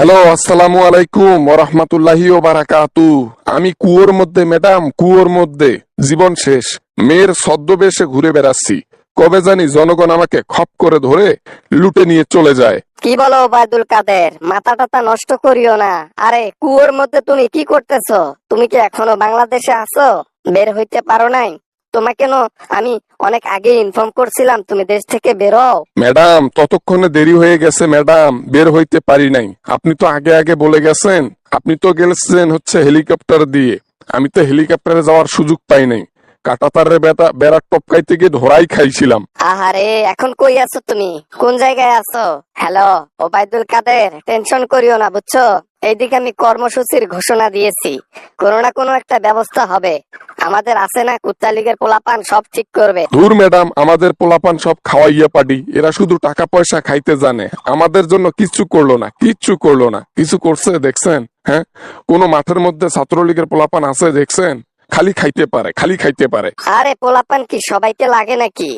Hello, আসসালামু আলাইকুম ওয়া রাহমাতুল্লাহি ওয়া বারাকাতু। আমি কুয়োর মধ্যে ম্যাডাম, কুয়োর মধ্যে। জীবন শেষ। মেয়ের ছদ্মবেশে ঘুরে বেড়াচ্ছি। কবে জানি জনগণ আমাকে খপ করে ধরে লুটে নিয়ে চলে যায়। কি বলো ওবায়দুল কাদের, মাথা টাথা নষ্ট করিও না। আরে কুয়োর মধ্যে তুমি কি করতেছো? তুমি কি এখনো বাংলাদেশে আছো? বের হইতে পারো নাই? তোমাকে আমি অনেক আগে ইনফর্ম করছিলাম তুমি দেশ থেকে বেরো। ম্যাডাম, ততক্ষণে দেরি হয়ে গেছে ম্যাডাম, বের হইতে পারি নাই। আপনি তো আগে আগে বলে গেছেন। আপনি তো গেছেন হচ্ছে হেলিকপ্টার দিয়ে। আমি তো হেলিকপ্টারে যাওয়ার সুযোগ পাই নাই। কাঁটাতারের বেড়া টপকাইতে গিয়ে ধরাই খাইছিলাম। আহারে, এখন কই আছো তুমি? কোন জায়গায় আছো? হ্যালো ওবায়দুল কাদের, টেনশন করিও না বুঝছো। এইদিকে আমি কর্মসূচির ঘোষণা দিয়েছি, কোনো না কোনো একটা ব্যবস্থা হবে। আমাদের আছে না কুত্তা লীগের পোলাপান, সব ঠিক করবে। ধুর ম্যাডাম, আমাদের পোলাপান সব খাওয়াইয়া পাডি। এরা শুধু টাকা পয়সা খাইতে জানে, আমাদের জন্য কিচ্ছু করলো না, কিচ্ছু করলো না। কিছু করছে দেখছেন? হ্যাঁ, কোন মাঠের মধ্যে ছাত্রলীগের পোলাপান আছে দেখছেন? খালি খাইতে পারে, খালি খাইতে পারে। আরে পোলাপান কি সবাইকে লাগে নাকি?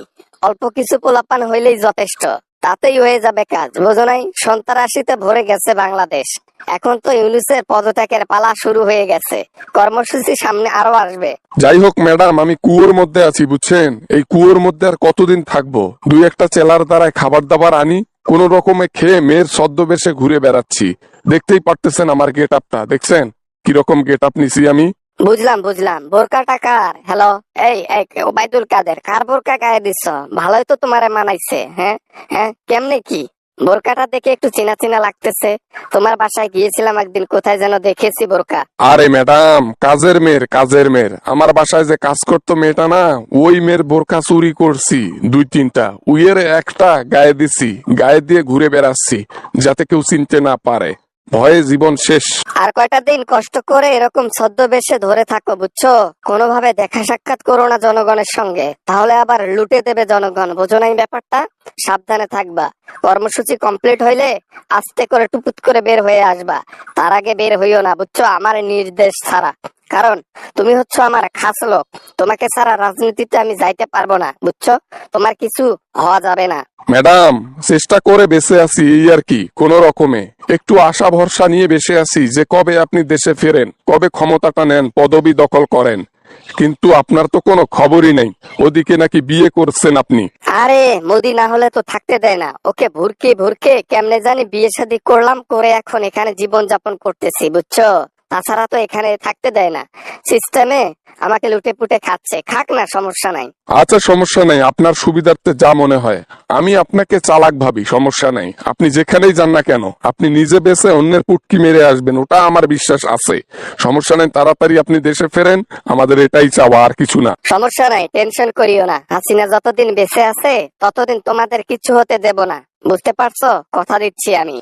অল্প কিছু পোলাপান হইলেই যথেষ্ট, তাতেই হয়ে যাবে কাজ। বোঝো নাই, সন্ত্রাসীতে ভরে গেছে বাংলাদেশ। এখন তো ইউনূসের পদত্যাগের পালা শুরু হয়ে গেছে, কর্মসূচি সামনে আরো আসবে। যাই হোক ম্যাডাম, আমি কুয়োর মধ্যে আছি বুঝছেন। এই কুয়োর মধ্যে আর কতদিন থাকবো? দুই একটা চেলার দ্বারায় খাবার দাবার আনি, কোন রকমে খেয়ে মেয়ের ছদ্মবেশে ঘুরে বেড়াচ্ছি। দেখতেই পারতেছেন আমার গেট আপটা, দেখছেন কিরকম গেট আপ নিছি আমি। বুঝলাম বুঝলাম, বোরকাটা কার? হ্যালো, এই এই ওবায়দুল কাদের, কার বোরকা গায়ে দিচ্ছ? ভালোই তো তোমারে মানাইছে। হ্যাঁ হ্যাঁ, কেমনে কি? বোরকাটা দেখে একটু চেনা চেনা লাগতেছে। তোমার বাসায় গিয়েছিলাম একদিন, কোথায় যেন দেখেছি বোরকা। আরে ম্যাডাম, কাজের মেয়ের, কাজের মেয়ের। আমার বাসায় যে কাজ করতো মেয়েটা না, ওই মেয়ের বোরকা চুরি করছি দুই তিনটা। উইয়ের একটা গায়ে দিছি, গায়ে দিয়ে ঘুরে বেড়াচ্ছি যাতে কেউ চিনতে না পারে। ভয়ে জীবন শেষ। আর কয়টা দিন কষ্ট করে এরকম ছদ্মবেশে ধরে থাকো বুঝছো। কোনোভাবে দেখা সাক্ষাৎ করো না জনগণের সঙ্গে, তাহলে আবার লুটে দেবে জনগণ। বোঝো নাই ব্যাপারটা? সাবধানে থাকবা। কর্মসূচি কমপ্লিট হইলে আস্তে করে টুপুত করে বের হয়ে আসবা। তার আগে বের হইও না বুঝছো, আমার নির্দেশ ছাড়া। কারণ তুমি হচ্ছে আমার খাস লোক। তোমাকে ছাড়া রাজনীতিতে আমি যাইতে পারবো না বুঝছো। তোমার কিছু হওয়া যাবে না। ম্যাডাম, চেষ্টা করে বেঁচে আছি এই আর কি, কোন রকমে। একটু আশা ভরসা নিয়ে বেঁচে আছি যে কবে আপনি দেশে ফেরেন, কবে ক্ষমতাটা নেন, পদবি দখল করেন। কিন্তু আপনার তো কোনো খবরই নেই। ওদিকে নাকি বিয়ে করছেন আপনি। আরে মোদি না হলে তো থাকতে দেয় না। ওকে ভুরকে ভুরকে কেমনে জানি বিয়ে শাদী করলাম, করে এখন এখানে জীবন যাপন করতেছি বুঝছো। তাছাড়া তো এখানে থাকতে দেয় না। সিস্টেমে আমাকে লুটে পুটে খাচ্ছে, খাক না, সমস্যা নাই। আচ্ছা, সমস্যা নাই, আপনার সুবিধার্থে যা মনে হয়। আমি আপনাকে চালাক ভাবি, সমস্যা নাই। আপনি যেখানেই যান না কেন, আপনি নিজে বেঁচে অন্যের পুটকি মেরে আসবেন, ওটা আমার বিশ্বাস আছে। সমস্যা নাই, তাড়াতাড়ি আপনি দেশে ফেরেন। আমাদের এটাই চাওয়া, আর কিছু না। সমস্যা নাই, টেনশন করিও না। হাসিনা যতদিন বেঁচে আছে ততদিন তোমাদের কিছু হতে দেব না, বুঝতে পারছো? কথা দিচ্ছি আমি।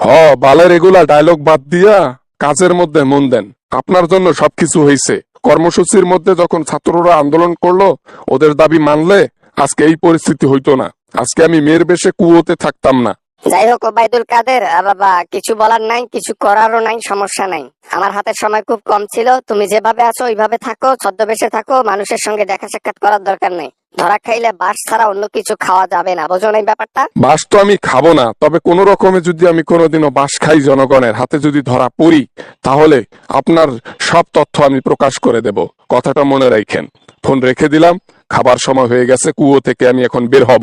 বালের এগুলা ডায়লগ বাদ দিয়া কাজের মধ্যে মন দেন। আপনার জন্য সবকিছু হয়েছে। কর্মসূচির মধ্যে যখন ছাত্ররা আন্দোলন করলো, ওদের দাবি মানলে আজকে এই পরিস্থিতি হইতো না। আজকে আমি মেয়ের বেশে কুয়োতে থাকতাম না। যাই হোক ওবায়দুল কাদের, বাবা কিছু বলার নাই, কিছু করারও নাই, সমস্যা নাই। আমার হাতে সময় খুব কম ছিল। তুমি যেভাবে আছো ওইভাবে থাকো, ছদ্মবেশে থাকো। মানুষের সঙ্গে দেখা সাক্ষাৎ করার দরকার নেই। ধরা খাইলে বাস ছাড়া অন্য কিছু খাওয়া যাবে না, বোঝো না এই ব্যাপারটা? বাস তো আমি খাবো না, তবে কোন রকমে যদি আমি কোনোদিনও বাস খাই, জনগণের হাতে যদি ধরা পড়ি, তাহলে আপনার সব তথ্য আমি প্রকাশ করে দেব। কথাটা মনে রাখেন। ফোন রেখে দিলাম। খাবার সময় হয়ে গেছে, কুয়ো থেকে আমি এখন বের হব।